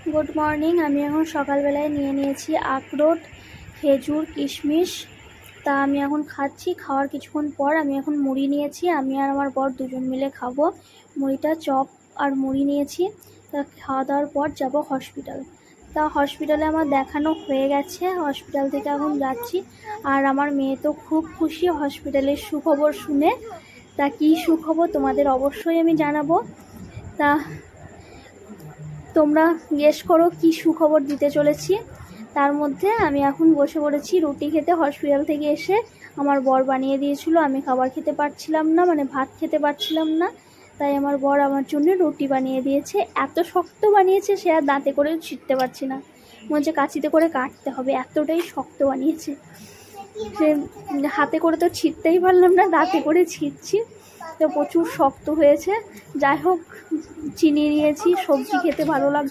Good morning. আমি এখন সকালবেলায় নিয়ে নিয়েছি আখরোট, খেজুর, কিশমিশ। তা আমি এখন খাচ্ছি। খাওয়ার কিছুক্ষণ পর আমি এখন মুড়ি নিয়েছি। আমি আর আমার বর দুজন মিলে খাবো মুড়িটা। চপ আর মুড়ি নিয়েছি। তা খাওয়া দাওয়ার পর যাব হসপিটাল। তা হসপিটালে আমার দেখানো হয়ে গেছে। হসপিটাল থেকে এখন যাচ্ছি। আর আমার মেয়ে তো খুব খুশি হসপিটালের সুখবর শুনে। তা কী সুখবর তোমাদের অবশ্যই আমি জানাবো। তা তোমরা গেস করো কী সুখবর দিতে চলেছি। তার মধ্যে আমি এখন বসে পড়েছি রুটি খেতে। হসপিটাল থেকে এসে আমার বর বানিয়ে দিয়েছিল, আমি খাবার খেতে পারছিলাম না, মানে ভাত খেতে পারছিলাম না। তাই আমার বর আমার জন্য রুটি বানিয়ে দিয়েছে। এত শক্ত বানিয়েছে সে আর দাঁতে করে ছিঁড়তে পারছি না, মনে হচ্ছে কাঁচিতে করে কাটতে হবে, এতটাই শক্ত বানিয়েছে। সে হাতে করে তো ছিঁড়তেই পারলাম না, দাঁতে করে ছিঁড়ছি। তো প্রচুর শক্ত হয়েছে। যাই হোক, চিনি নিয়েছি, সবজি খেতে ভালো লাগছে।